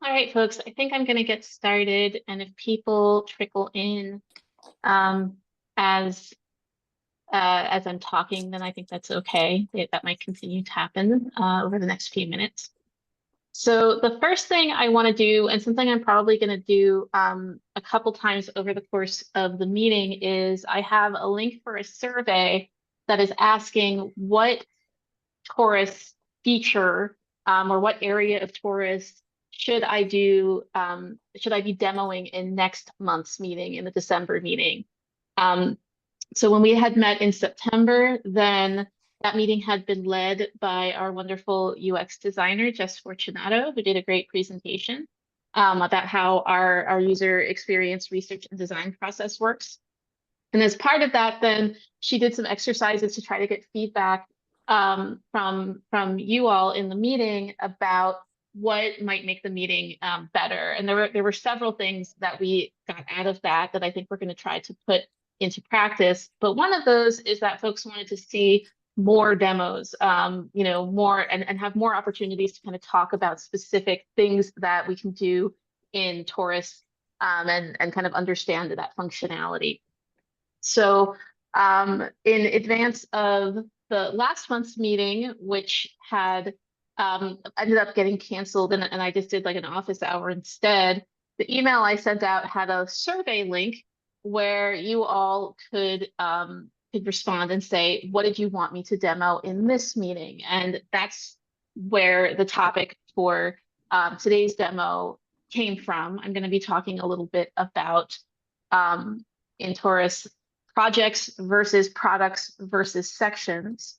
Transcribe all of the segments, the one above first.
All right, folks, I think I'm going to get started. And if people trickle in um, as as I'm talking, then I think that's okay. That might continue to happen over the next few minutes. So the first thing I want to do, and something I'm probably going to do a couple times over the course of the meeting, is I have a link for a survey that is asking what Torus feature or what area of Torus should I be demoing in next month's meeting, in the December meeting. Um, so when we had met in September, then that meeting had been led by our wonderful UX designer, Jess Fortunato, who did a great presentation about how our user experience research and design process works. And as part of that, then she did some exercises to try to get feedback from you all in the meeting about what might make the meeting better. And there were several things that we got out of that I think we're going to try to put into practice. But one of those is that folks wanted to see more demos, more and have more opportunities to kind of talk about specific things that we can do in Torus and kind of understand that functionality. So in advance of the last month's meeting, which had ended up getting canceled and I just did like an office hour instead, the email I sent out had a survey link where you all could respond and say, what did you want me to demo in this meeting? And that's where the topic for today's demo came from. I'm going to be talking a little bit about in Torus projects versus products versus sections.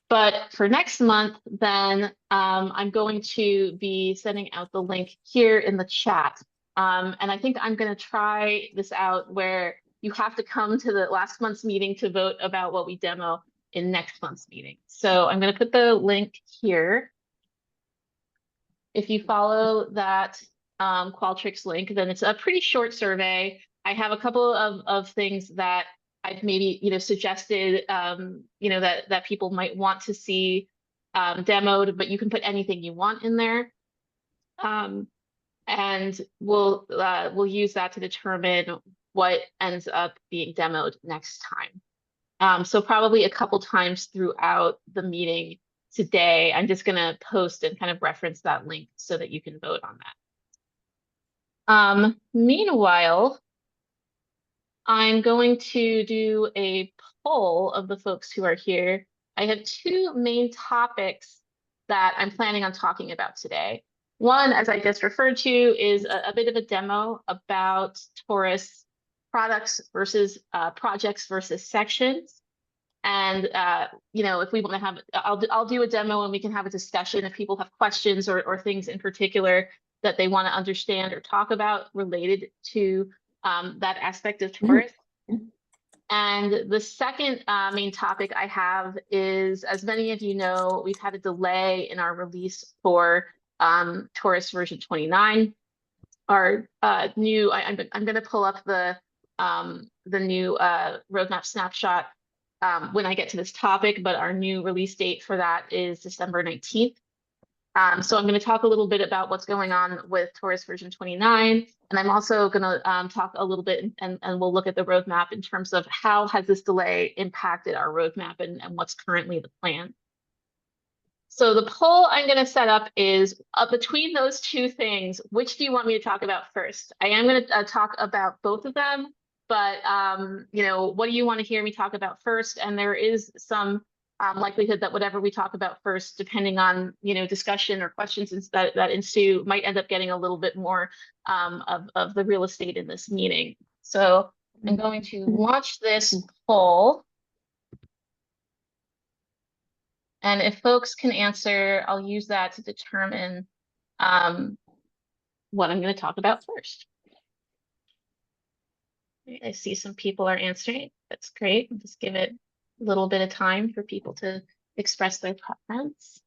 But for next month, then I'm going to be sending out the link here in the chat. And I think I'm going to try this out where you have to come to the last month's meeting to vote about what we demo in next month's meeting. So I'm going to put the link here. If you follow that Qualtrics link, then it's a pretty short survey. I have a couple of things that I've maybe, suggested, that people might want to see demoed, but you can put anything you want in there. And we'll use that to determine what ends up being demoed next time. So probably a couple times throughout the meeting today, I'm just going to post and kind of reference that link so that you can vote on that. Meanwhile, I'm going to do a poll of the folks who are here. I have two main topics that I'm planning on talking about today. One, as I just referred to, is a bit of a demo about Torus products versus projects versus sections. And if we want to have, I'll do a demo and we can have a discussion if people have questions or things in particular that they want to understand or talk about related to that aspect of Torus. And the second main topic I have is, as many of you know, we've had a delay in our release for Torus version 29. Our new, I'm going to pull up the new roadmap snapshot when I get to this topic, but our new release date for that is December 19th. So I'm going to talk a little bit about what's going on with Torus version 29. And I'm also going to talk a little bit and we'll look at the roadmap in terms of how has this delay impacted our roadmap and what's currently the plan. So the poll I'm going to set up is between those two things, which do you want me to talk about first? I am going to talk about both of them, but what do you want to hear me talk about first? And there is some likelihood that whatever we talk about first, depending on discussion or questions that ensue, might end up getting a little bit more of the real estate in this meeting. So I'm going to launch this poll. And if folks can answer, I'll use that to determine what I'm going to talk about first. I see some people are answering. That's great. I'll just give it a little bit of time for people to express their preference.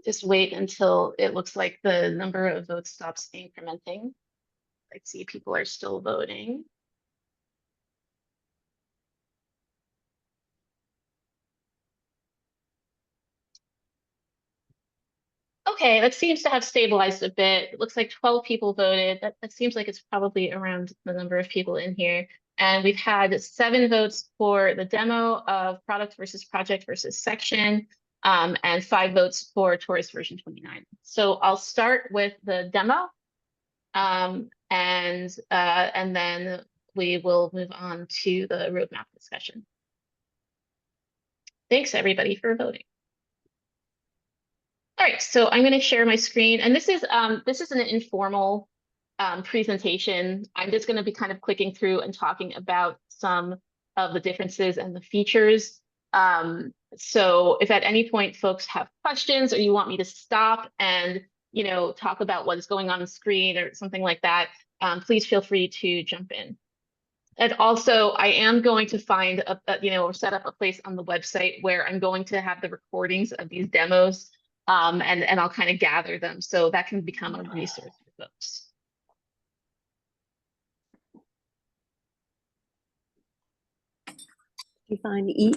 just wait until it looks like the number of votes stops incrementing. I see people are still voting. Okay, that seems to have stabilized a bit. It looks like 12 people voted. That seems like it's probably around the number of people in here. And we've had 7 votes for the demo of product versus project versus section, and 5 votes for Torus version 29. So I'll start with the demo, and then we will move on to the roadmap discussion. Thanks everybody for voting. All right, so I'm going to share my screen, and this is an informal presentation. I'm just going to be kind of clicking through and talking about some of the differences and the features. So if at any point folks have questions or you want me to stop and talk about what is going on the screen or something like that, please feel free to jump in. And also, I am going to find or set up a place on the website where I'm going to have the recordings of these demos. And I'll kind of gather them so that can become a resource for folks. You find E?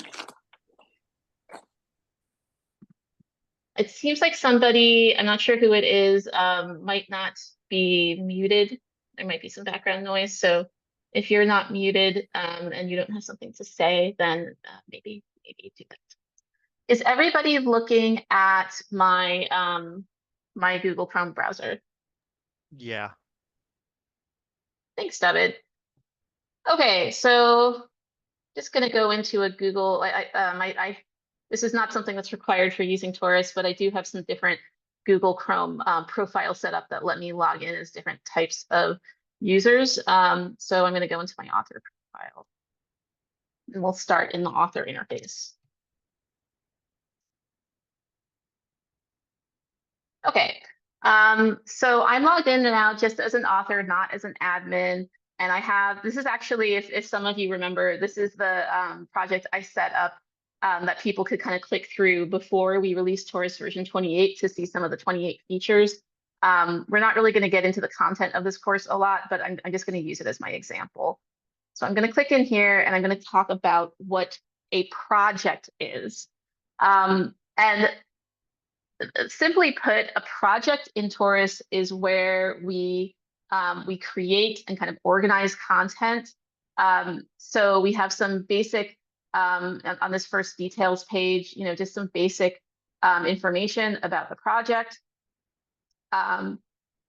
It seems like somebody, I'm not sure who it is, might not be muted. There might be some background noise. So if you're not muted and you don't have something to say, then maybe do that. Is everybody looking at my my Google Chrome browser? Yeah. Thanks, David. Okay, so just going to go into a Google. This is not something that's required for using Torus, but I do have some different Google Chrome profile set up that let me log in as different types of users. So I'm going to go into my author profile, and we'll start in the author interface. Okay, so I'm logged in now just as an author, not as an admin. And I have, this is actually, if some of you remember, this is the project I set up that people could kind of click through before we released Torus version 28 to see some of the 28 features. We're not really going to get into the content of this course a lot, but I'm just going to use it as my example. So I'm going to click in here and I'm going to talk about what a project is. And simply put, a project in Torus is where we create and kind of organize content. So we have some basic, on this first details page, just some basic information about the project.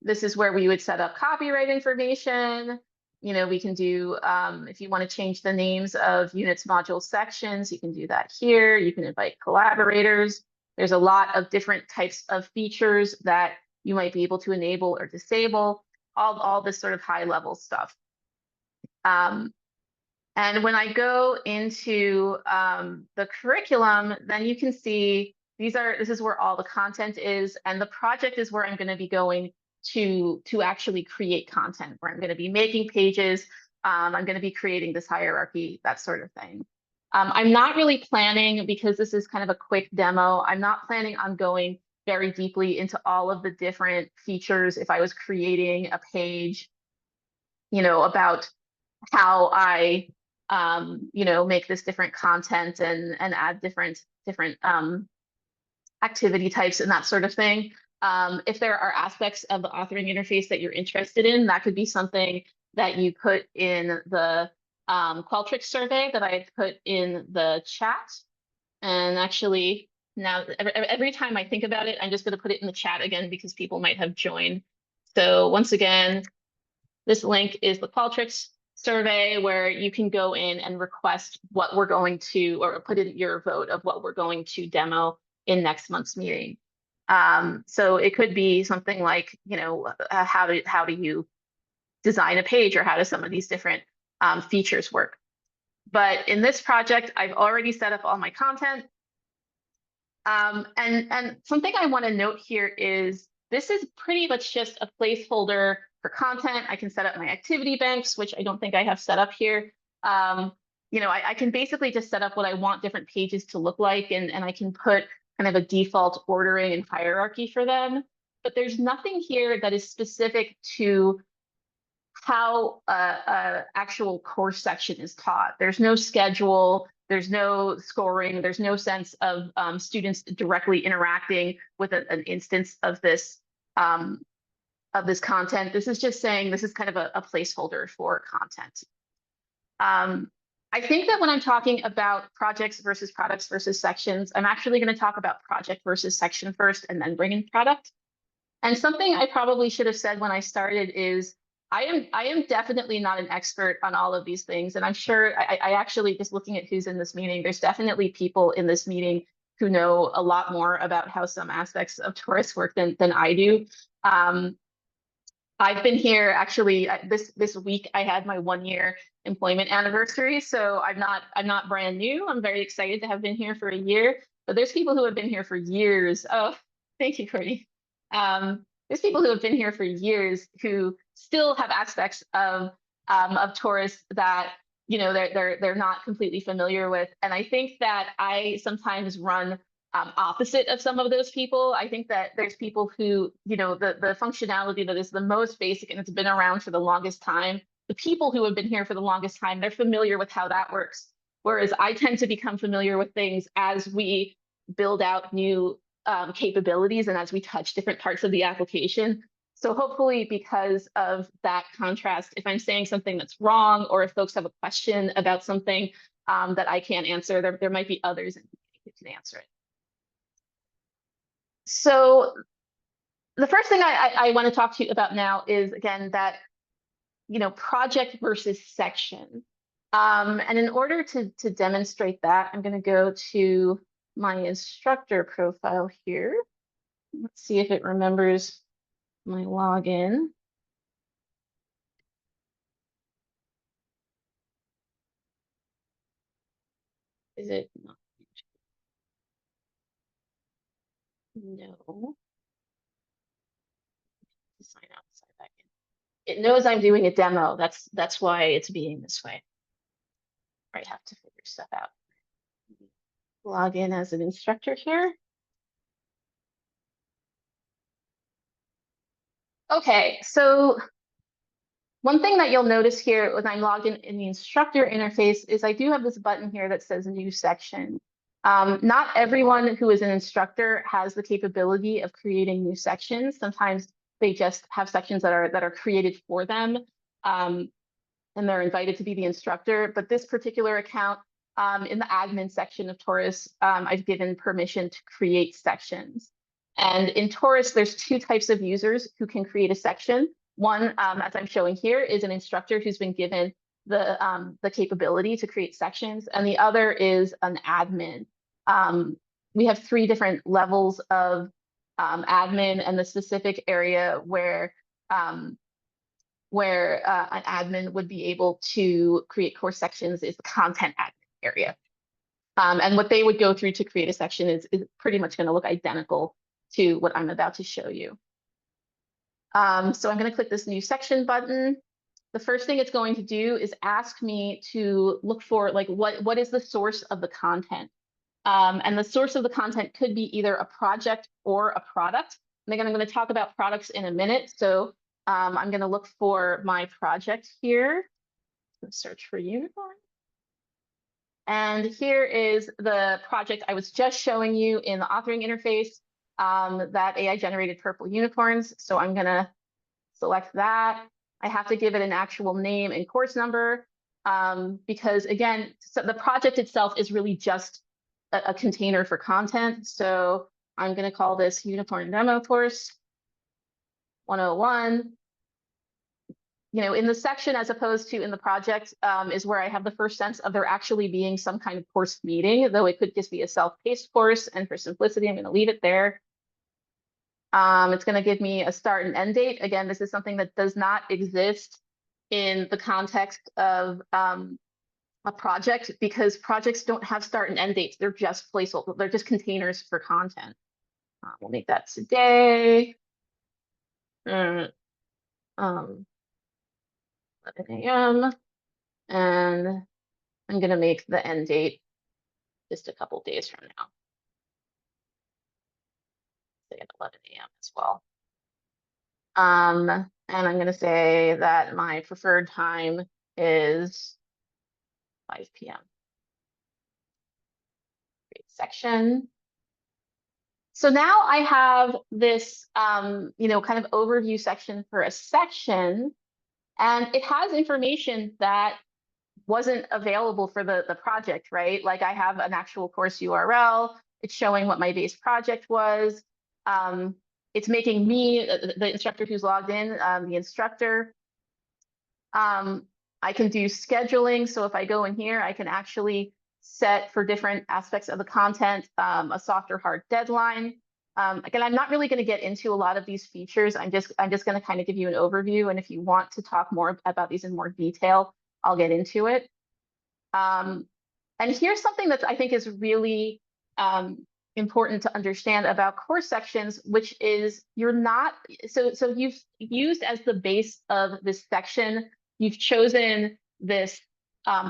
This is where we would set up copyright information. We can do, if you want to change the names of units, modules, sections, you can do that here. You can invite collaborators. There's a lot of different types of features that you might be able to enable or disable, all this sort of high level stuff. And when I go into the curriculum, then you can see this is where all the content is, and the project is where I'm going to be going to actually create content, where I'm going to be making pages. I'm going to be creating this hierarchy, that sort of thing. I'm not really planning, because this is kind of a quick demo, I'm not planning on going very deeply into all of the different features if I was creating a page, about how I, make this different content and add different activity types and that sort of thing. If there are aspects of the authoring interface that you're interested in, that could be something that you put in the Qualtrics survey that I had put in the chat. And actually, now every time I think about it, I'm just going to put it in the chat again because people might have joined. So once again, this link is the Qualtrics survey where you can go in and request what we're going to, or put in your vote of what we're going to demo in next month's meeting. So it could be something like, how do you design a page, or how do some of these different features work. But in this project, I've already set up all my content. And something I want to note here is this is pretty much just a placeholder for content. I can set up my activity banks, which I don't think I have set up here. I can basically just set up what I want different pages to look like, and I can put kind of a default ordering and hierarchy for them. But there's nothing here that is specific to how a actual course section is taught. There's no schedule, there's no scoring, there's no sense of students directly interacting with an instance of this content. This is just saying this is kind of a placeholder for content. I think that when I'm talking about projects versus products versus sections, I'm actually going to talk about project versus section first and then bring in product. And something I probably should have said when I started is I am definitely not an expert on all of these things. And I'm sure I actually, just looking at who's in this meeting, there's definitely people in this meeting who know a lot more about how some aspects of Torus work than I do. I've been here actually this week. I had my 1-year employment anniversary, so I'm not brand new. I'm very excited to have been here for a year. But there's people who have been here for years. Oh, thank you, Courtney. There's people who have been here for years who still have aspects of Torus that they're not completely familiar with, and I think that I sometimes run opposite of some of those people. I think that there's people who, the functionality that is the most basic and it's been around for the longest time, the people who have been here for the longest time, they're familiar with how that works. Whereas I tend to become familiar with things as we build out new capabilities and as we touch different parts of the application. So hopefully, because of that contrast, if I'm saying something that's wrong, or if folks have a question about something that I can't answer, there might be others who can answer it. So the first thing I want to talk to you about now is, again, that project versus section. And in order to demonstrate that, I'm going to go to my instructor profile here. Let's see if it remembers my login. Is it not? No. Sign out, sign back in. It knows I'm doing a demo. That's why it's being this way. I have to figure stuff out. Log in as an instructor here. Okay, so one thing that you'll notice here when I'm logged in the instructor interface is I do have this button here that says new section. Not everyone who is an instructor has the capability of creating new sections. Sometimes they just have sections that are created for them, and they're invited to be the instructor. But this particular account, in the admin section of Torus, I've given permission to create sections. And in Torus, there's 2 types of users who can create a section. One, as I'm showing here, is an instructor who's been given the capability to create sections, and the other is an admin. We have 3 different levels of admin, and the specific area where an admin would be able to create course sections is the content admin area. And what they would go through to create a section is pretty much going to look identical to what I'm about to show you. So I'm going to click this new section button. The first thing it's going to do is ask me to look for what is the source of the content. And the source of the content could be either a project or a product. And again, I'm going to talk about products in a minute. So I'm going to look for my project here. Search for unicorn. And here is the project I was just showing you in the authoring interface, that AI generated purple unicorns. So I'm going to select that. I have to give it an actual name and course number, because again, so the project itself is really just a container for content. So I'm going to call this Unicorn Demo Course 101. In the section, as opposed to in the project, is where I have the first sense of there actually being some kind of course meeting, though it could just be a self-paced course. And for simplicity, I'm going to leave it there. It's going to give me a start and end date. Again, this is something that does not exist in the context of a project, because projects don't have start and end dates. They're just placeholders. They're just containers for content. We'll make that today. 11 a.m. And I'm going to make the end date just a couple days from now. say at 11 a.m. as well. And I'm going to say that my preferred time is 5 p.m. Great section. So now I have this, kind of overview section for a section, and it has information that wasn't available for the project, right? Like I have an actual course URL. It's showing what my base project was. It's making me, the instructor who's logged in, the instructor. I can do scheduling. So if I go in here, I can actually set for different aspects of the content, a soft or hard deadline. Again, I'm not really going to get into a lot of these features. I'm just going to kind of give you an overview. And if you want to talk more about these in more detail, I'll get into it. And here's something that I think is really important to understand about course sections, which is you're not, so you've used as the base of this section, you've chosen this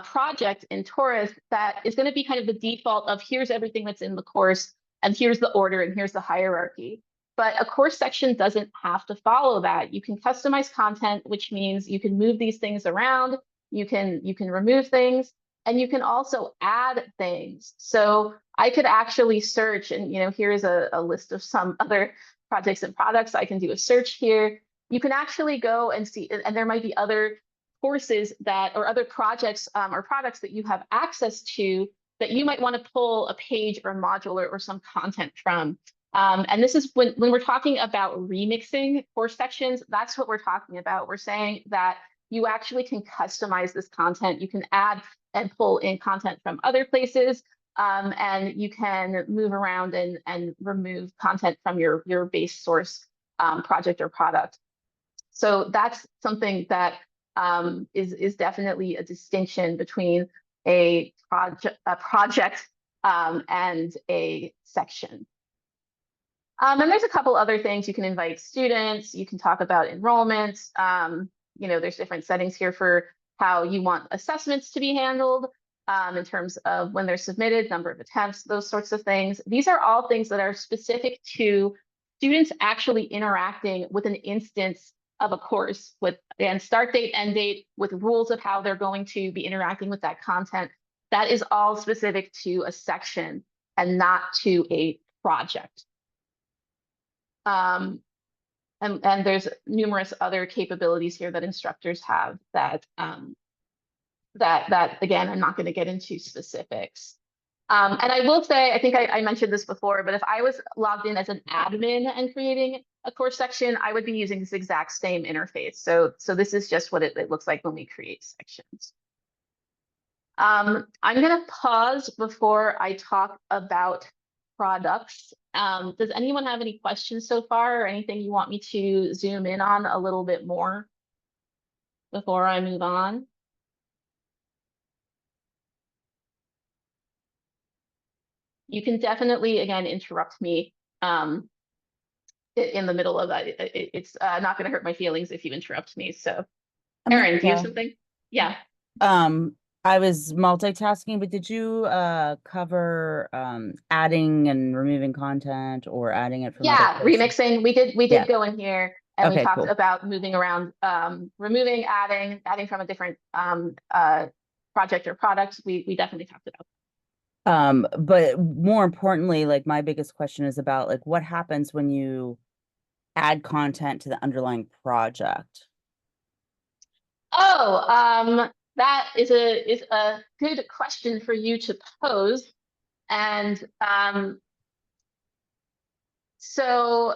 project in Torus that is going to be kind of the default of here's everything that's in the course, and here's the order, and here's the hierarchy. But a course section doesn't have to follow that. You can customize content, which means you can move these things around, you can remove things, and you can also add things. So I could actually search, and here's a list of some other projects and products. I can do a search here. You can actually go and see, and there might be other courses that, or other projects or products that you have access to that you might want to pull a page or a module or some content from. And this is when we're talking about remixing course sections, that's what we're talking about. We're saying that you actually can customize this content. You can add and pull in content from other places, and you can move around and remove content from your base source project or product. So that's something that is definitely a distinction between a project and a section. And there's a couple other things. You can invite students, you can talk about enrollment. There's different settings here for how you want assessments to be handled in terms of when they're submitted, number of attempts, those sorts of things. These are all things that are specific to students actually interacting with an instance of a course with, again, start date, end date, with rules of how they're going to be interacting with that content. That is all specific to a section and not to a project. And there's numerous other capabilities here that instructors have that again, I'm not going to get into specifics. And I will say, I think I mentioned this before, but if I was logged in as an admin and creating a course section, I would be using this exact same interface. So this is just what it looks like when we create sections. I'm going to pause before I talk about products. Does anyone have any questions so far, or anything you want me to zoom in on a little bit more before I move on? You can definitely, again, interrupt me in the middle of that. It's not going to hurt my feelings if you interrupt me. So, Erin, do you have something? Yeah. I was multitasking, but did you cover adding and removing content or adding it from other places? Remixing. We did go in here and we talked about moving around, removing, adding from a different project or product. We definitely talked about. But more importantly, like my biggest question is about like what happens when you add content to the underlying project? Oh, that is a good question for you to pose. And so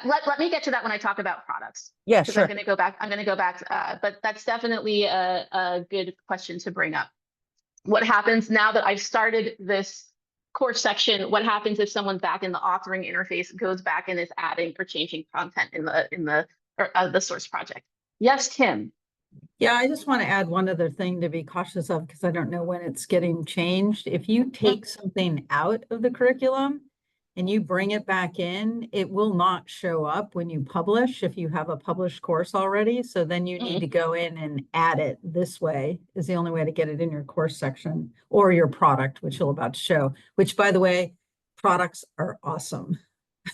let me get to that when I talk about products. Yeah, sure. I'm going to go back, but that's definitely a good question to bring up. What happens now that I've started this course section? What happens if someone back in the authoring interface goes back and is adding or changing content in the source project? Yes, Kim. Yeah, I just want to add one other thing to be cautious of, because I don't know when it's getting changed. If you take something out of the curriculum and you bring it back in, it will not show up when you publish if you have a published course already. So then you need to go in and add it this way is the only way to get it in your course section or your product, which you're about to show, which, by the way, products are awesome.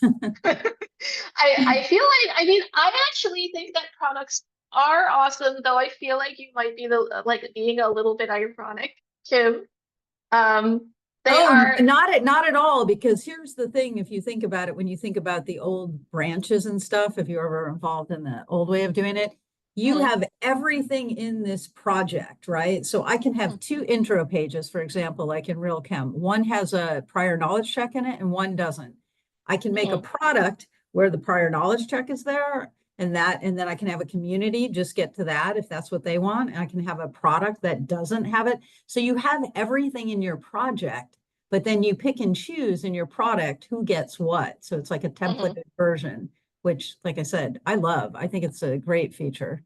I feel like, I mean, I actually think that products are awesome, though I feel like you might be like being a little bit ironic, Kim. They Oh, are, not at all, because here's the thing, if you think about it, when you think about the old branches and stuff, if you're ever involved in the old way of doing it, you Mhm. have everything in this project, right? So I can have two intro pages, for example, like in Real Chem. One has a prior knowledge check in it and one doesn't. I can make a Mhm. product where the prior knowledge check is there, and then I can have a community just get to that if that's what they want. And I can have a product that doesn't have it. So you have everything in your project, but then you pick and choose in your product who gets what. So it's like a Mhm. templated version, which, like I said, I love. I think it's a great feature.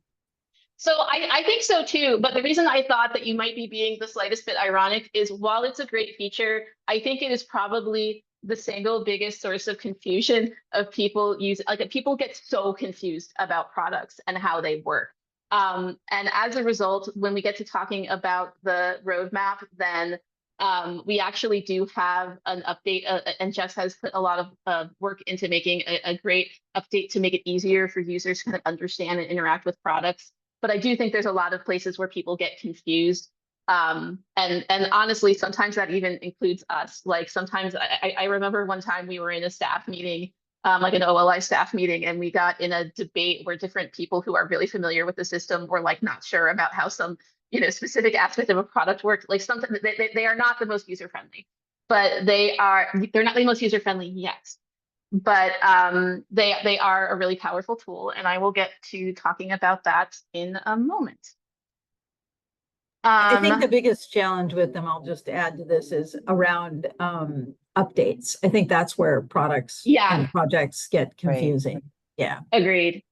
So I think so too, but the reason I thought that you might be being the slightest bit ironic is while it's a great feature, I think it is probably the single biggest source of confusion of people like people get so confused about products and how they work. And as a result, when we get to talking about the roadmap, then we actually do have an update, and Jess has put a lot of work into making a great update to make it easier for users to kind of understand and interact with products. But I do think there's a lot of places where people get confused. And honestly, sometimes that even includes us. Like sometimes I remember one time we were in a staff meeting, like an OLI staff meeting, and we got in a debate where different people who are really familiar with the system were like not sure about how some, specific aspect of a product worked. Like something they are not the most user friendly, but they're not the most user friendly yet, but they are a really powerful tool, and I will get to talking about that in a moment. I think the Um, biggest challenge with them, I'll just add to this, is around updates. I think that's where products yeah, and projects get Right. confusing. Yeah. agreed.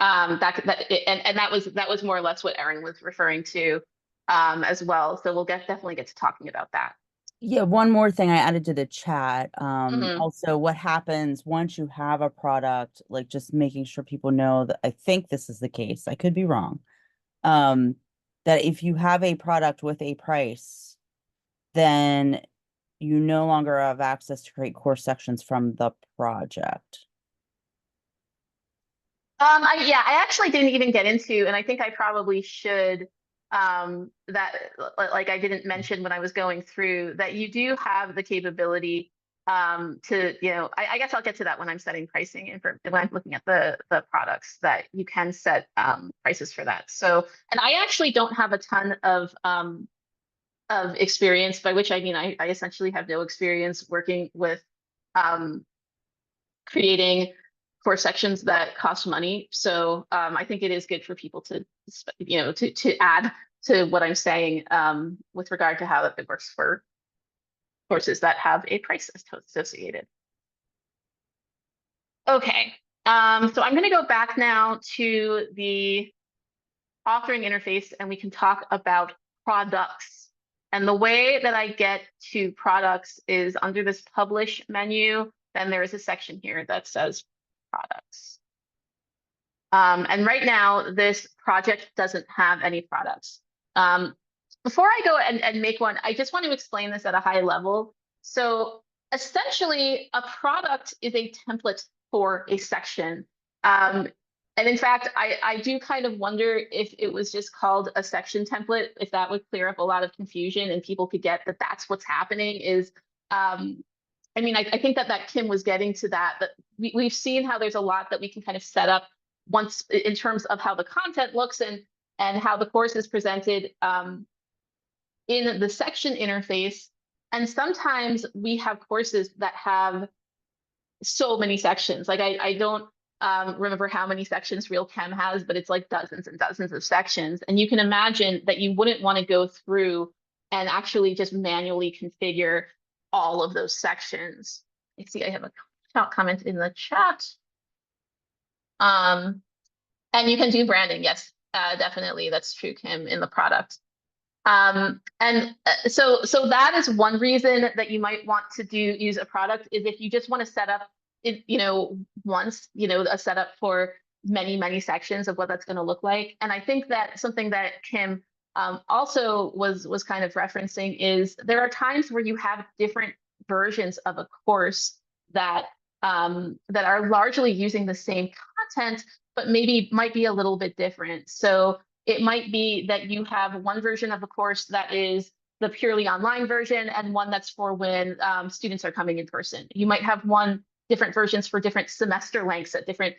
That was more or less what Erin was referring to, as well. So we'll definitely get to talking about that. Yeah, one more thing I added to the chat. Mhm. Also, what happens once you have a product, like just making sure people know that I think this is the case. I could be wrong. Um, that if you have a product with a price, then you no longer have access to create course sections from the project. I actually didn't even get into, and I think I probably should, that like I didn't mention when I was going through that you do have the capability to, I guess I'll get to that when I'm setting pricing and when I'm looking at the products that you can set prices for that. So, and I actually don't have a ton of experience, by which I mean I essentially have no experience working with um creating course sections that cost money. So I think it is good for people to, to add to what I'm saying with regard to how it works for courses that have a price associated. Okay, so I'm going to go back now to the authoring interface, and we can talk about products. And the way that I get to products is under this publish menu. Then there is a section here that says products. And right now, this project doesn't have any products. Before I go and make one, I just want to explain this at a high level. So essentially, a product is a template for a section. And in fact, I do kind of wonder if it was just called a section template, if that would clear up a lot of confusion and people could get that that's what's happening is, I mean, I think that Kim was getting to that we've seen how there's a lot that we can kind of set up once in terms of how the content looks and how the course is presented in the section interface. And sometimes we have courses that have so many sections. Like I don't remember how many sections Real Chem has, but it's like dozens and dozens of sections. And you can imagine that you wouldn't want to go through and actually just manually configure all of those sections. I see I have a comment in the chat. And you can do branding. Yes, definitely. That's true, Kim, in the product. So that is one reason that you might want to use a product is if you just want to set up it, once, a setup for many, many sections of what that's going to look like. And I think that something that Kim also was kind of referencing is there are times where you have different versions of a course that that are largely using the same content, but maybe might be a little bit different. So it might be that you have one version of the course that is the purely online version and one that's for when students are coming in person. You might have different versions for different semester lengths at different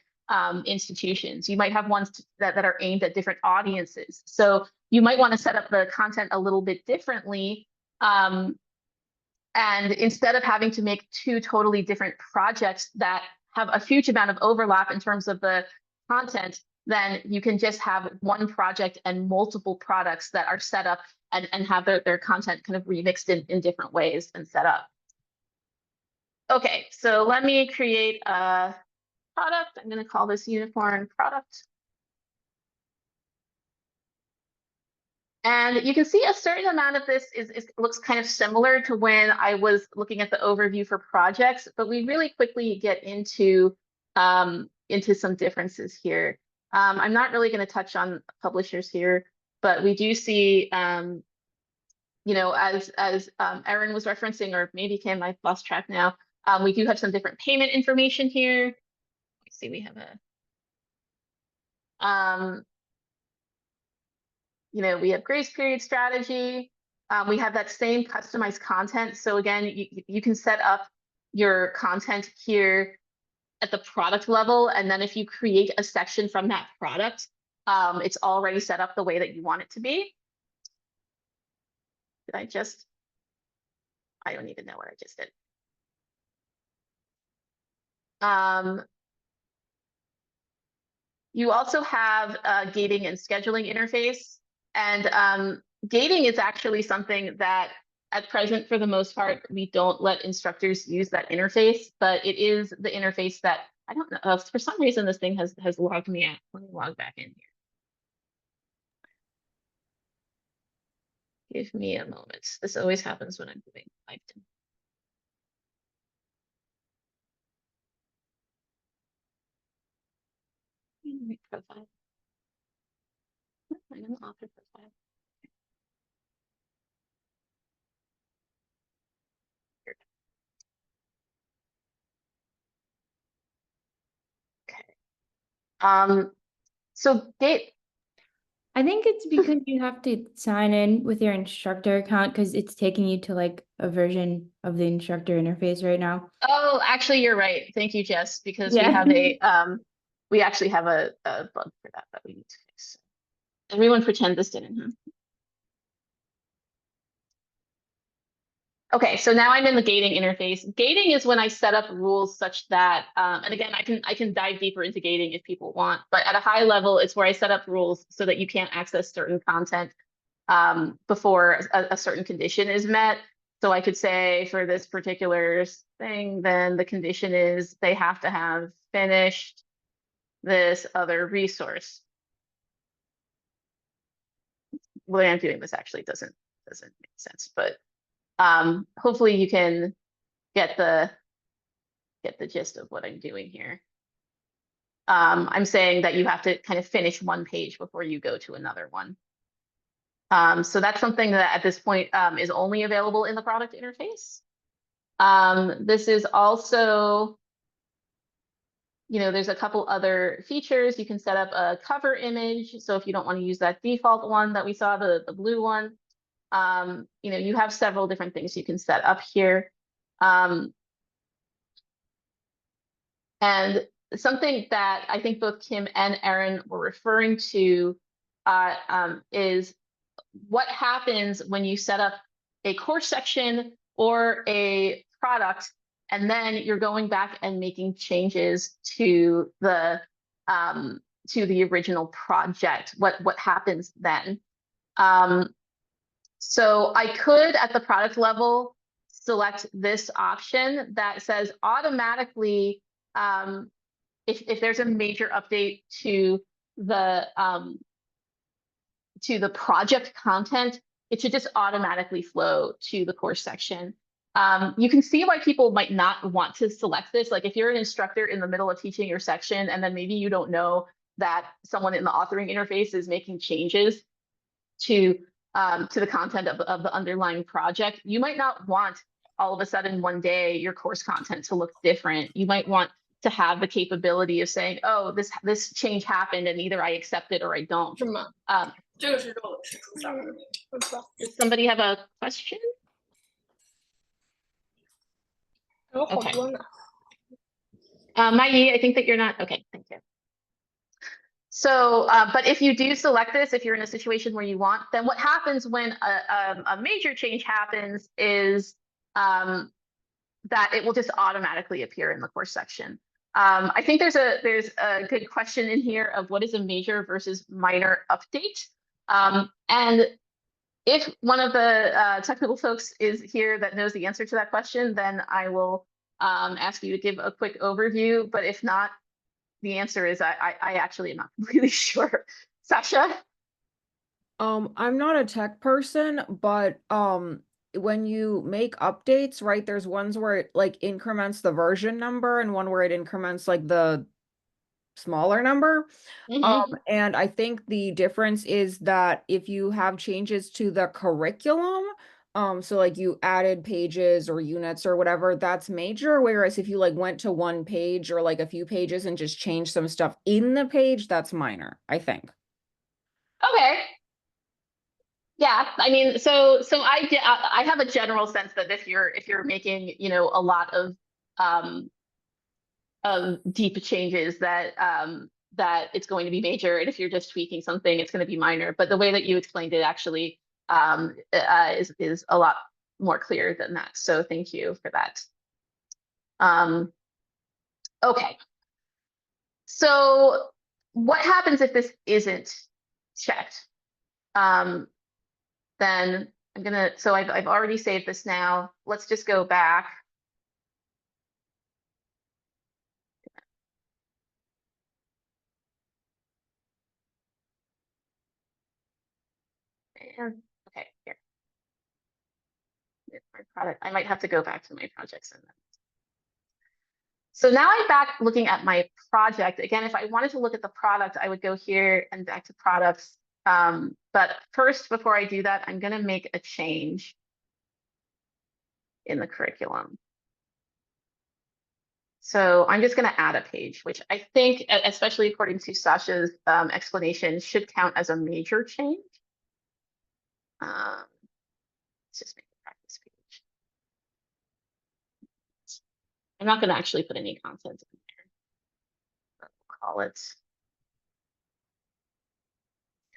institutions. You might have ones that are aimed at different audiences. So you might want to set up the content a little bit differently. And instead of having to make two totally different projects that have a huge amount of overlap in terms of the content, then you can just have one project and multiple products that are set up and have their content kind of remixed in different ways and set up. Okay, so let me create a product. I'm going to call this unicorn product. And you can see a certain amount of this looks kind of similar to when I was looking at the overview for projects, but we really quickly get into some differences here. I'm not really going to touch on publishers here, but we do see, you know, as Erin was referencing, or maybe Kim, I've lost track now. We do have some different payment information here. Let's see, we have you know, we have grace period strategy. We have that same customized content. So again, you can set up your content here at the product level. And then if you create a section from that product, it's already set up the way that you want it to be. I don't even know what I just did. You also have a gating and scheduling interface. And gating is actually something that at present, for the most part, we don't let instructors use that interface, but it is the interface that, I don't know, for some reason, this thing has logged me out. Let me log back in here. Give me a moment. This always happens when I'm doing Python. Profile. I'm in the author profile. Okay. So gate. I think it's because you have to sign in with your instructor account because it's taking you to like a version of the instructor interface right now. Oh, actually, you're right. Thank you, Jess, because Yeah. we actually have a bug for that we need to fix. Everyone pretend this didn't happen. Okay, so now I'm in the gating interface. Gating is when I set up rules such that, and again, I can dive deeper into gating if people want, but at a high level, it's where I set up rules so that you can't access certain content before a certain condition is met. So I could say for this particular thing, then the condition is they have to have finished this other resource. The way I'm doing this actually doesn't make sense, but hopefully you can get the gist of what I'm doing here. I'm saying that you have to kind of finish one page before you go to another one. So that's something that at this point is only available in the product interface. This is also, you know, there's a couple other features. You can set up a cover image. So if you don't want to use that default one that we saw, the blue one, you know, you have several different things you can set up here. And something that I think both Kim and Erin were referring to is what happens when you set up a course section or a product, and then you're going back and making changes to the original project. What happens then? So I could, at the product level, select this option that says automatically, if there's a major update to the project content, it should just automatically flow to the course section. You can see why people might not want to select this. Like if you're an instructor in the middle of teaching your section, and then maybe you don't know that someone in the authoring interface is making changes to the content of the underlying project, you might not want all of a sudden one day your course content to look different. You might want to have the capability of saying, oh, this change happened and either I accept it or I don't. 是吗？ 这个是肉的，是出小的。Does somebody have a question? 有好 Okay. 多呢。 Maggie, I think that you're not, okay, thank you. So, but if you do select this, if you're in a situation where you want, then what happens when a major change happens is that it will just automatically appear in the course section. I think there's a good question in here of what is a major versus minor update. And if one of the technical folks is here that knows the answer to that question, then I will ask you to give a quick overview. But if not, the answer is I actually am not really sure. Sasha? I'm not a tech person, but when you make updates, right, there's ones where it like increments the version number and one where it increments like the smaller number. And I think the difference is that if you have changes to the curriculum, so like you added pages or units or whatever, that's major. Whereas if you like went to one page or like a few pages and just changed some stuff in the page, that's minor, I think. Okay. Yeah, I mean, so I have a general sense that if you're making, you know, a lot of deep changes that that it's going to be major, and if you're just tweaking something, it's going to be minor. But the way that you explained it actually is a lot more clear than that. So thank you for that. Okay. So what happens if this isn't checked? Then I'm gonna, so I've already saved this now. Let's just go back. And, okay, here. My product, I might have to go back to my projects and then. So now I'm back looking at my project. Again, if I wanted to look at the product, I would go here and back to products. But first, before I do that, I'm going to make a change in the curriculum. So I'm just going to add a page, which I think, especially according to Sasha's explanation, should count as a major change. Let's just make a practice page. I'm not going to actually put any content in there. But we'll call it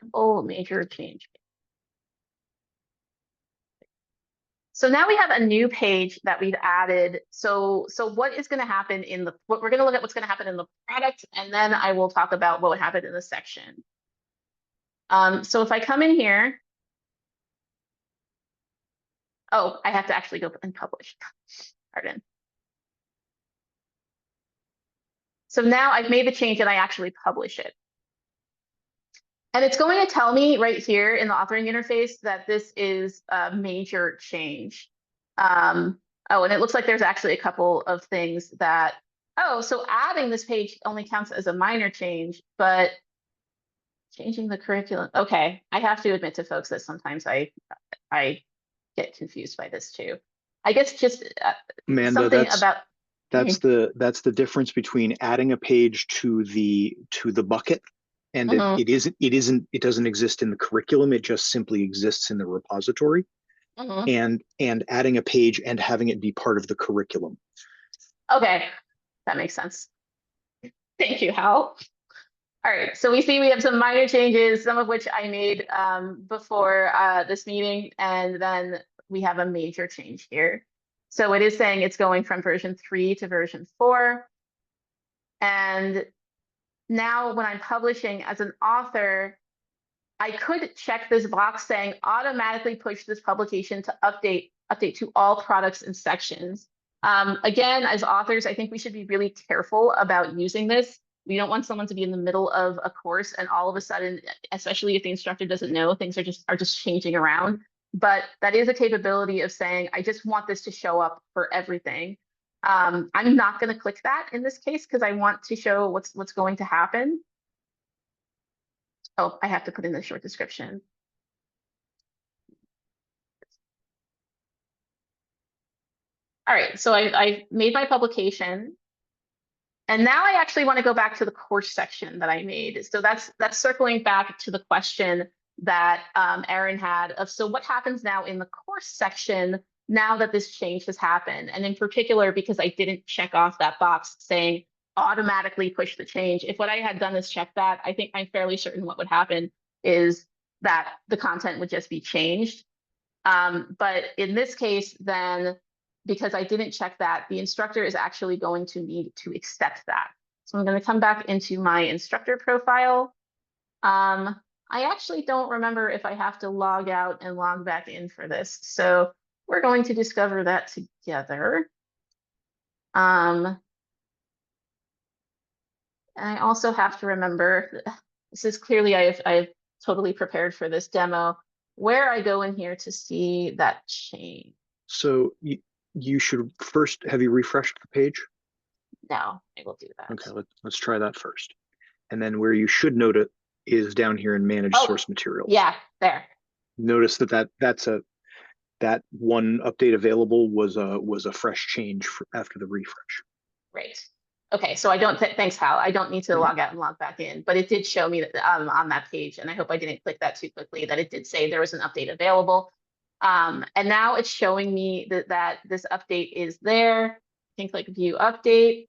simple major change. So now we have a new page that we've added. So what is going to happen in the, what we're going to look at what's going to happen in the product, and then I will talk about what would happen in the section. So if I come in here, oh, I have to actually go and publish. Pardon. So now I've made the change and I actually publish it. And it's going to tell me right here in the authoring interface that this is a major change. Oh, and it looks like there's actually a couple of things that, oh, so adding this page only counts as a minor change, but changing the curriculum. Okay, I have to admit to folks that sometimes I get confused by this too. I guess just Amanda, something about. That's the difference between adding a page to the bucket, and it doesn't exist in the curriculum. It just simply exists in the repository, and adding a page and having it be part of the curriculum. Okay, that makes sense. Thank you, Hal. All right, so we see we have some minor changes, some of which I made before this meeting, and then we have a major change here. So it is saying it's going from version 3 to version 4. And now when I'm publishing as an author, I could check this box saying automatically push this publication to update to all products and sections. Again, as authors, I think we should be really careful about using this. We don't want someone to be in the middle of a course and all of a sudden, especially if the instructor doesn't know, things are just changing around. But that is a capability of saying, I just want this to show up for everything. I'm not going to click that in this case because I want to show what's going to happen. Oh, I have to put in the short description. All right, so I made my publication. And now I actually want to go back to the course section that I made. So that's circling back to the question that Erin had of, so what happens now in the course section now that this change has happened? And in particular, because I didn't check off that box saying automatically push the change. If what I had done is check that, I think I'm fairly certain what would happen is that the content would just be changed. But in this case, then, because I didn't check that, the instructor is actually going to need to accept that. So I'm going to come back into my instructor profile. I actually don't remember if I have to log out and log back in for this. So we're going to discover that together. And I also have to remember, this is clearly, I've totally prepared for this demo, where I go in here to see that change. So you should first, have you refreshed the page? No, I will do that. Okay, let's try that first. And then where you should note it is down here in manage source materials. Yeah, there. Notice that one update available was a fresh change after the refresh. Right. Okay, so I don't, thanks Hal. I don't need to log out and log back in, but it did show me that on that page, and I hope I didn't click that too quickly, that it did say there was an update available. And now it's showing me that this update is there. I think like view update.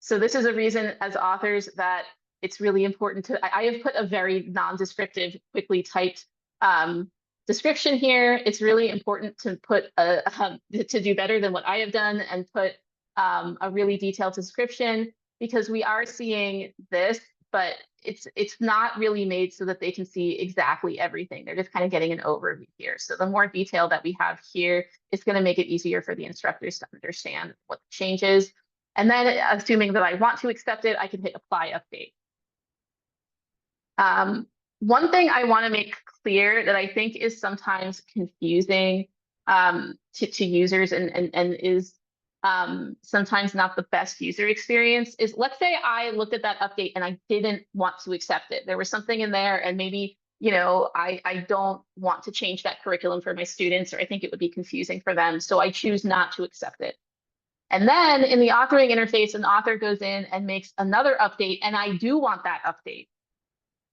So this is a reason as authors that it's really important to, I have put a very non-descriptive, quickly typed description here. It's really important to put to do better than what I have done and put a really detailed description, because we are seeing this, but it's not really made so that they can see exactly everything. They're just kind of getting an overview here. So the more detail that we have here, it's going to make it easier for the instructors to understand what the change is. And then assuming that I want to accept it, I can hit apply update. One thing I want to make clear that I think is sometimes confusing to users and is sometimes not the best user experience is, let's say I looked at that update and I didn't want to accept it. There was something in there and maybe, you know, I don't want to change that curriculum for my students, or I think it would be confusing for them. So I choose not to accept it. And then in the authoring interface, an author goes in and makes another update, and I do want that update.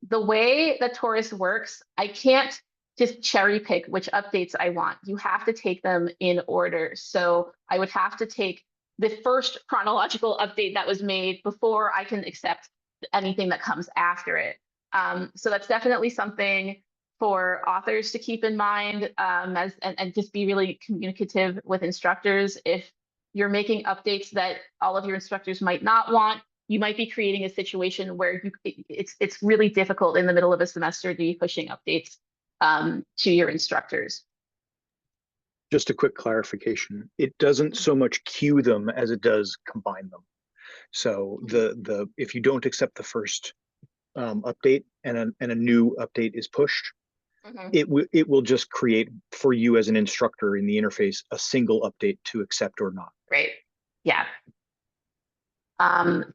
The way that Torus works, I can't just cherry pick which updates I want. You have to take them in order. So I would have to take the first chronological update that was made before I can accept anything that comes after it. So that's definitely something for authors to keep in mind, and just be really communicative with instructors. If you're making updates that all of your instructors might not want, you might be creating a situation where it's really difficult in the middle of a semester to be pushing updates to your instructors. Just a quick clarification. It doesn't so much queue them as it does combine them. So if you don't accept the first update and a new update is pushed, it will just create for you as an instructor in the interface a single update to accept or not. Great. Yeah.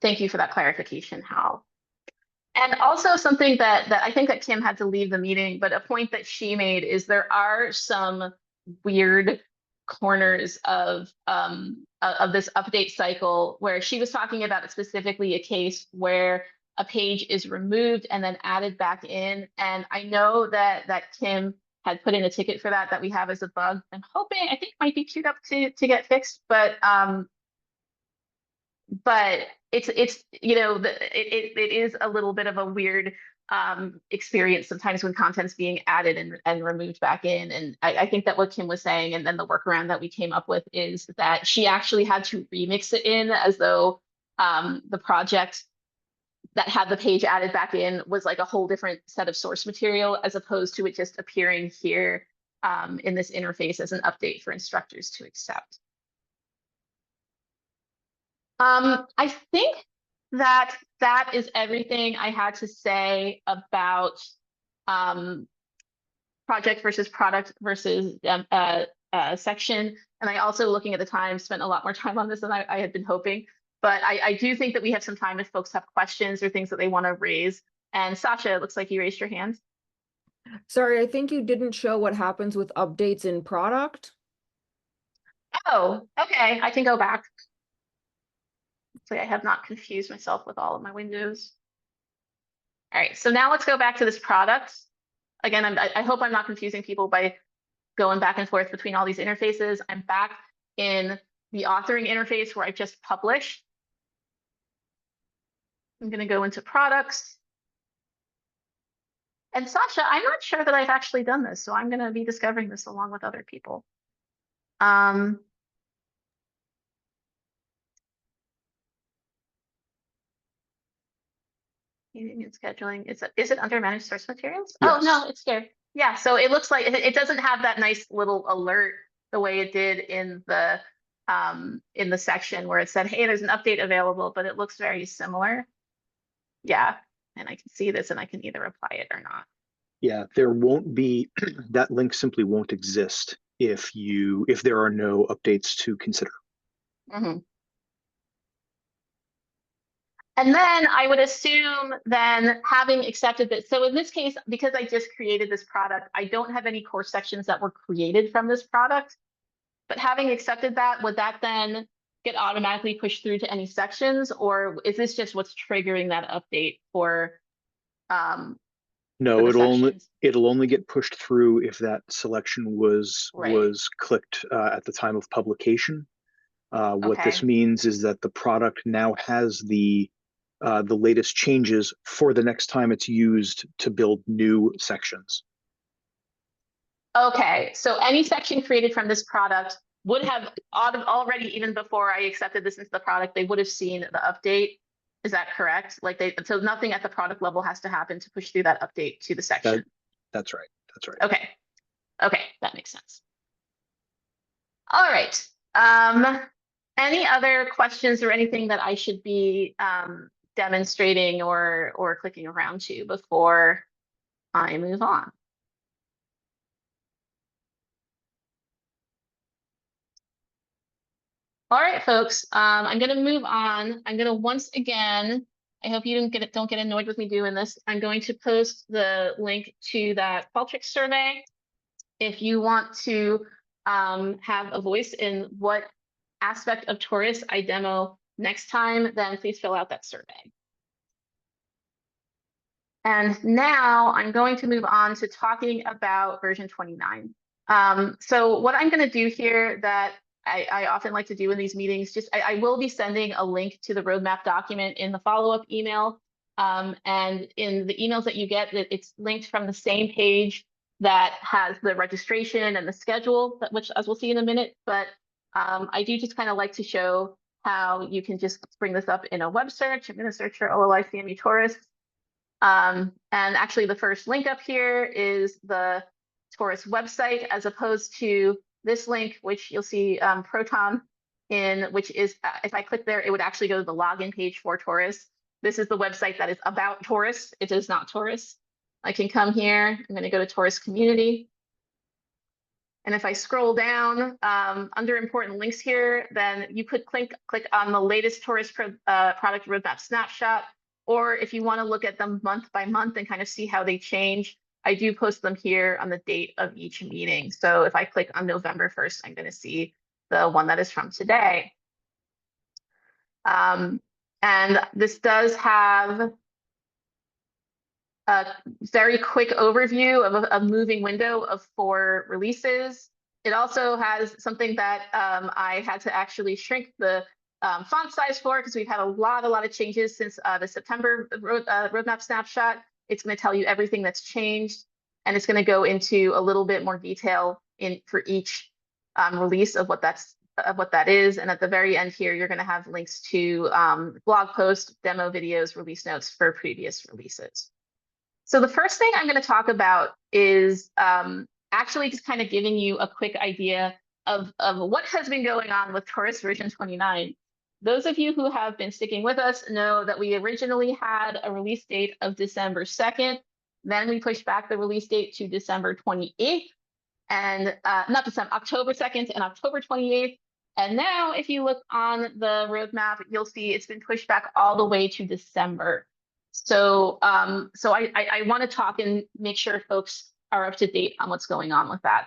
Thank you for that clarification, Hal. And also something that I think that Kim had to leave the meeting, but a point that she made is there are some weird corners of this update cycle where she was talking about specifically a case where a page is removed and then added back in. And I know that Kim had put in a ticket for that we have as a bug. I'm hoping, I think might be queued up to get fixed, but it's you know, it is a little bit of a weird experience sometimes when content's being added and removed back in. And I think that what Kim was saying, and then the workaround that we came up with, is that she actually had to remix it in as though the project that had the page added back in was like a whole different set of source material, as opposed to it just appearing here in this interface as an update for instructors to accept. I think that is everything I had to say about project versus product versus section. And I also, looking at the time, spent a lot more time on this than I had been hoping. But I do think that we have some time if folks have questions or things that they want to raise. And Sasha, it looks like you raised your hand. Sorry, I think you didn't show what happens with updates in product. Oh, okay, I can go back. Hopefully I have not confused myself with all of my windows. All right, so now let's go back to this product. Again, I hope I'm not confusing people by going back and forth between all these interfaces. I'm back in the authoring interface where I just published. I'm going to go into products. And Sasha, I'm not sure that I've actually done this, so I'm going to be discovering this along with other people. Meeting and scheduling. Is it under managed source materials? Oh, no, Yes. it's here. Yeah, so it looks like it doesn't have that nice little alert the way it did in the section where it said, hey, there's an update available, but it looks very similar. Yeah, and I can see this and I can either apply it or not. Yeah, there won't be, that link simply won't exist if there are no updates to consider. Mhm. And then I would assume then having accepted this. So in this case, because I just created this product, I don't have any course sections that were created from this product. But having accepted that, would that then get automatically pushed through to any sections? Or is this just what's triggering that update for No, the sections? it'll only get pushed through if that selection was Right. clicked at the time of publication. What this Okay. means is that the product now has the latest changes for the next time it's used to build new sections. Okay, so any section created from this product would have already, even before I accepted this into the product, they would have seen the update. Is that correct? So nothing at the product level has to happen to push through that update to the section. That's right. That's right. Okay. Okay, that makes sense. All right. Any other questions or anything that I should be demonstrating or clicking around to before I move on? All right, folks, I'm going to move on. I'm going to once again, I hope you don't get annoyed with me doing this. I'm going to post the link to that Qualtrics survey. If you want to have a voice in what aspect of Torus I demo next time, then please fill out that survey. And now I'm going to move on to talking about version 29. So what I'm going to do here that I often like to do in these meetings, I will be sending a link to the roadmap document in the follow-up email. And in the emails that you get, it's linked from the same page that has the registration and the schedule, which as we'll see in a minute. But I do just kind of like to show how you can just bring this up in a web search. I'm going to search for OLI CME Torus. And actually the first link up here is the Torus website, as opposed to this link, which you'll see Proton in, which is, if I click there, it would actually go to the login page for Torus. This is the website that is about Torus. It is not Torus. I can come here. I'm going to go to Torus community. And if I scroll down under important links here, then you could click on the latest Torus product roadmap snapshot. Or if you want to look at them month by month and kind of see how they change, I do post them here on the date of each meeting. So if I click on November 1st, I'm going to see the one that is from today. And this does have a very quick overview of a moving window of 4 releases. It also has something that I had to actually shrink the font size for, because we've had a lot of changes since the September roadmap snapshot. It's going to tell you everything that's changed, and it's going to go into a little bit more detail for each release of what that is. And at the very end here, you're going to have links to blog posts, demo videos, release notes for previous releases. So the first thing I'm going to talk about is actually just kind of giving you a quick idea of what has been going on with Torus version 29. Those of you who have been sticking with us know that we originally had a release date of December 2nd. Then we pushed back the release date to December 28th, and October 2nd and October 28th. And now if you look on the roadmap, you'll see it's been pushed back all the way to December. So I want to talk and make sure folks are up to date on what's going on with that.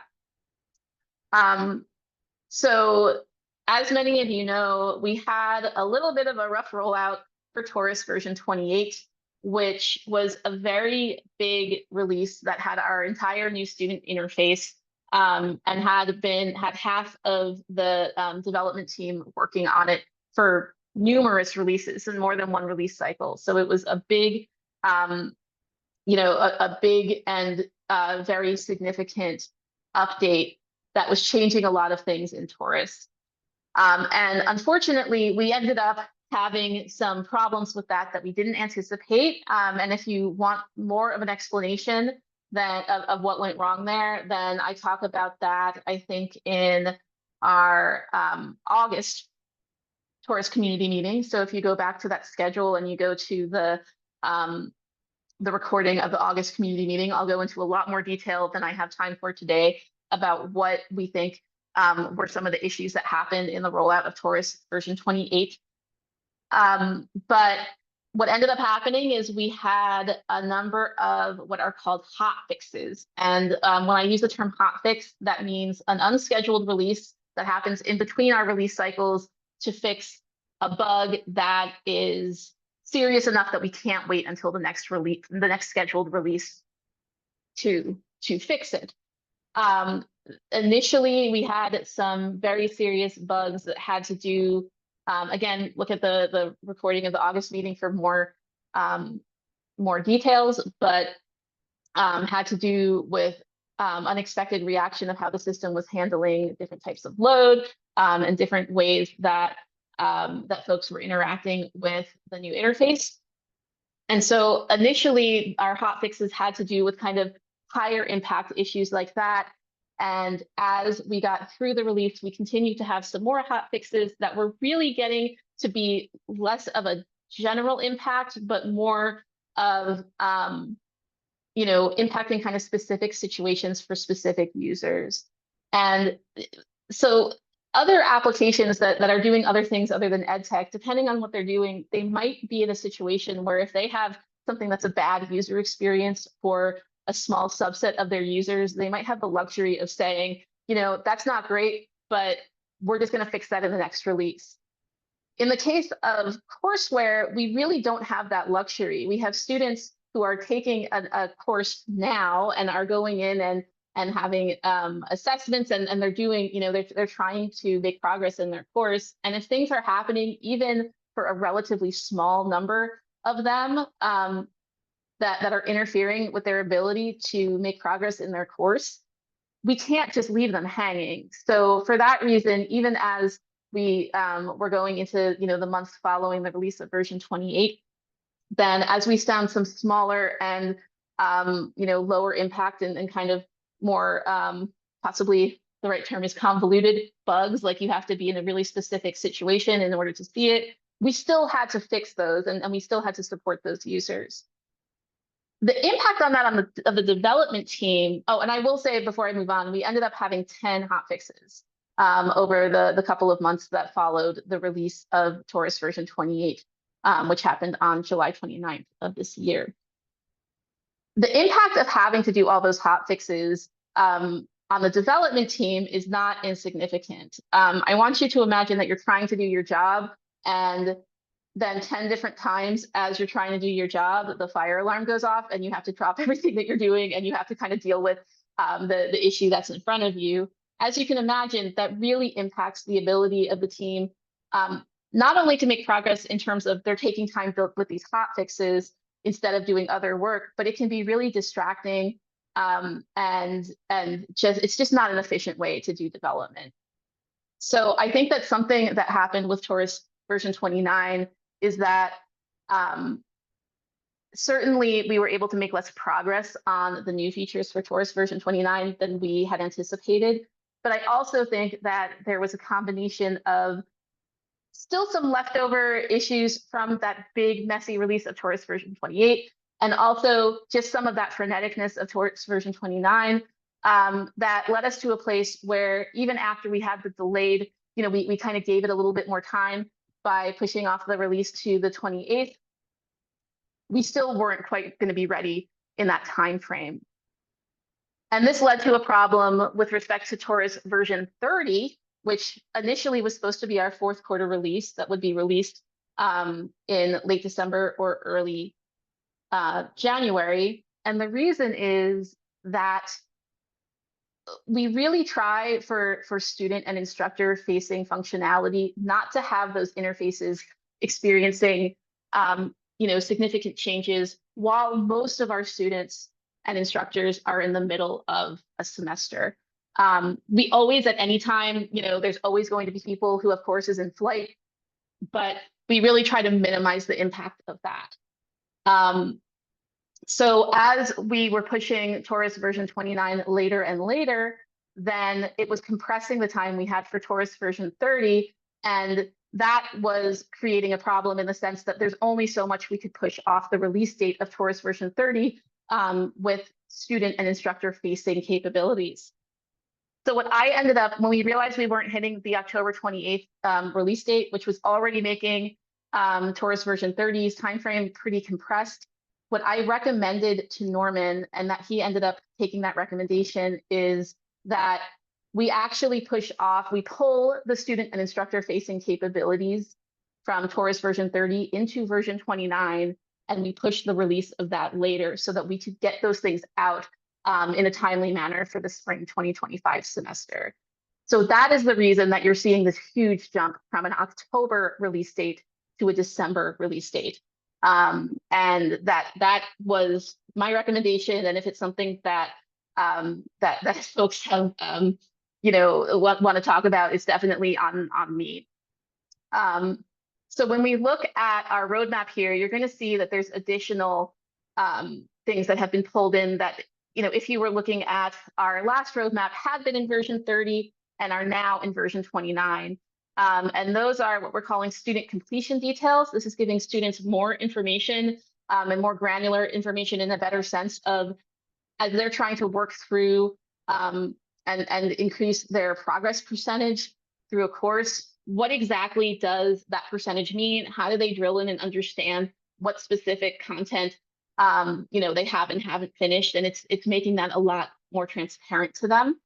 So as many of you know, we had a little bit of a rough rollout for Torus version 28, which was a very big release that had our entire new student interface and had half of the development team working on it for numerous releases and more than one release cycle. So it was a big, a big and very significant update that was changing a lot of things in Torus. And unfortunately, we ended up having some problems with that we didn't anticipate. And if you want more of an explanation of what went wrong there, then I talk about that, I think, in our August Torus community meeting. So if you go back to that schedule and you go to the recording of the August community meeting, I'll go into a lot more detail than I have time for today about what we think were some of the issues that happened in the rollout of Torus version 28. But what ended up happening is we had a number of what are called hot fixes. And when I use the term hot fix, that means an unscheduled release that happens in between our release cycles to fix a bug that is serious enough that we can't wait until the next scheduled release to fix it. Initially, we had some very serious bugs that had to do, again, look at the recording of the August meeting for more details, but had to do with unexpected reaction of how the system was handling different types of load and different ways that folks were interacting with the new interface. And so initially, our hot fixes had to do with kind of higher impact issues like that. And as we got through the release, we continued to have some more hot fixes that were really getting to be less of a general impact, but more of, impacting kind of specific situations for specific users. And so other applications that are doing other things other than EdTech, depending on what they're doing, they might be in a situation where if they have something that's a bad user experience for a small subset of their users, they might have the luxury of saying, that's not great, but we're just going to fix that in the next release. In the case of courseware, we really don't have that luxury. We have students who are taking a course now and are going in and having assessments and they're doing, they're trying to make progress in their course. And if things are happening, even for a relatively small number of them, that are interfering with their ability to make progress in their course, we can't just leave them hanging. So for that reason, even as we were going into the months following the release of version 28, then as we found some smaller and lower impact and kind of more possibly the right term is convoluted bugs, like you have to be in a really specific situation in order to see it, we still had to fix those and we still had to support those users. The impact on that of the development team, and I will say before I move on, we ended up having 10 hot fixes over the couple of months that followed the release of Torus version 28, which happened on July 29th of this year. The impact of having to do all those hot fixes on the development team is not insignificant. I want you to imagine that you're trying to do your job, and then 10 different times as you're trying to do your job, the fire alarm goes off and you have to drop everything that you're doing and you have to kind of deal with the issue that's in front of you. As you can imagine, that really impacts the ability of the team, not only to make progress in terms of they're taking time with these hot fixes instead of doing other work, but it can be really distracting and it's just not an efficient way to do development. So I think that's something that happened with Torus version 29 is that certainly we were able to make less progress on the new features for Torus version 29 than we had anticipated. But I also think that there was a combination of still some leftover issues from that big messy release of Torus version 28, and also just some of that freneticness of Torus version 29 that led us to a place where even after we had the delayed, we kind of gave it a little bit more time by pushing off the release to the 28th, we still weren't quite going to be ready in that time frame. And this led to a problem with respect to Torus version 30, which initially was supposed to be our fourth quarter release that would be released in late December or early January. And the reason is that we really try for student and instructor facing functionality not to have those interfaces experiencing significant changes while most of our students and instructors are in the middle of a semester. We always, at any time, there's always going to be people who have courses in flight, but we really try to minimize the impact of that. So as we were pushing Torus version 29 later and later, then it was compressing the time we had for Torus version 30. And that was creating a problem in the sense that there's only so much we could push off the release date of Torus version 30 with student and instructor facing capabilities. So what I ended up, when we realized we weren't hitting the October 28th release date, which was already making Torus version 30's timeframe pretty compressed, what I recommended to Norman, and that he ended up taking that recommendation, is that we actually we pull the student and instructor facing capabilities from Torus version 30 into version 29, and we push the release of that later so that we could get those things out in a timely manner for the spring 2025 semester. So that is the reason that you're seeing this huge jump from an October release date to a December release date. And that was my recommendation. And if it's something that that folks have want to talk about, it's definitely on me. So when we look at our roadmap here, you're going to see that there's additional things that have been pulled in that, if you were looking at our last roadmap, had been in version 30 and are now in version 29. And those are what we're calling student completion details. This is giving students more information and more granular information in a better sense of, as they're trying to work through and increase their progress percentage through a course, what exactly does that percentage mean? How do they drill in and understand what specific content they have and haven't finished? And it's making that a lot more transparent to them.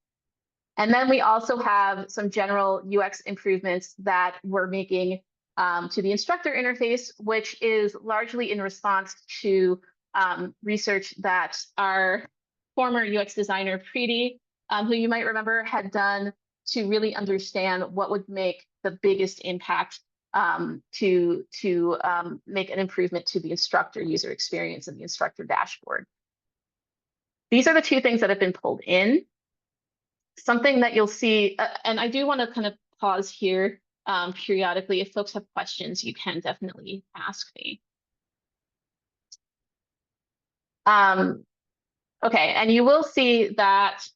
And then we also have some general UX improvements that we're making to the instructor interface, which is largely in response to research that our former UX designer, Preeti, who you might remember, had done to really understand what would make the biggest impact to make an improvement to the instructor user experience and the instructor dashboard. These are the two things that have been pulled in. Something that you'll see, and I do want to kind of pause here periodically. If folks have questions, you can definitely ask me. Okay, and you will see that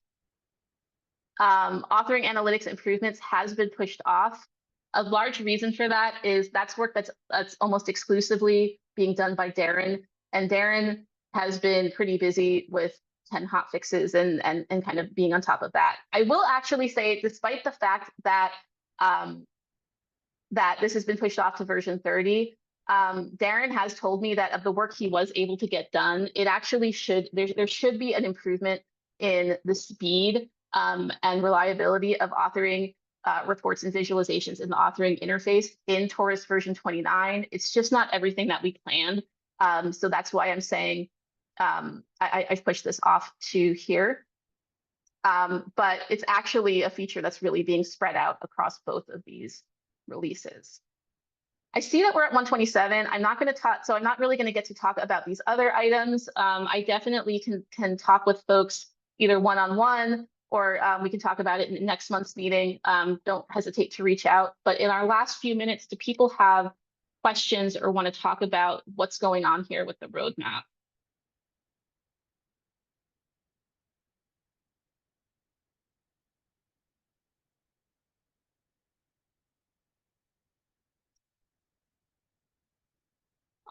authoring analytics improvements has been pushed off. A large reason for that is that's work that's almost exclusively being done by Darren, and Darren has been pretty busy with 10 hot fixes and kind of being on top of that. I will actually say, despite the fact that that this has been pushed off to version 30, Darren has told me that of the work he was able to get done, it actually there should be an improvement in the speed and reliability of authoring reports and visualizations in the authoring interface in Torus version 29. It's just not everything that we planned. So that's why I'm saying I've pushed this off to here. But it's actually a feature that's really being spread out across both of these releases. I see that we're at 127. I'm not going to talk, so I'm not really going to get to talk about these other items. I definitely can talk with folks either one-on-one or we can talk about it in next month's meeting. Don't hesitate to reach out. But in our last few minutes, do people have questions or want to talk about what's going on here with the roadmap?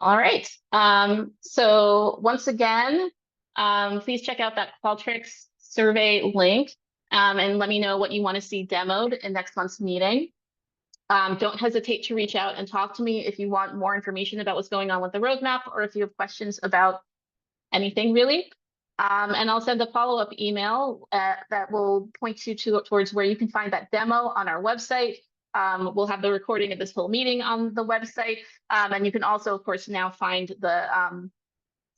All right. So once again, please check out that Qualtrics survey link and let me know what you want to see demoed in next month's meeting. Don't hesitate to reach out and talk to me if you want more information about what's going on with the roadmap or if you have questions about anything really. And I'll send a follow-up email that will point you towards where you can find that demo on our website. We'll have the recording of this whole meeting on the website. And you can also, of course, now find the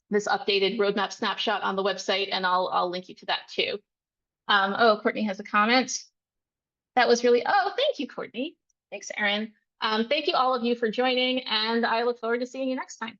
this updated roadmap snapshot on the website, and I'll link you to that too. Oh, Courtney has a comment. That was really, oh, thank you, Courtney. Thanks, Erin. Thank you all of you for joining, and I look forward to seeing you next time.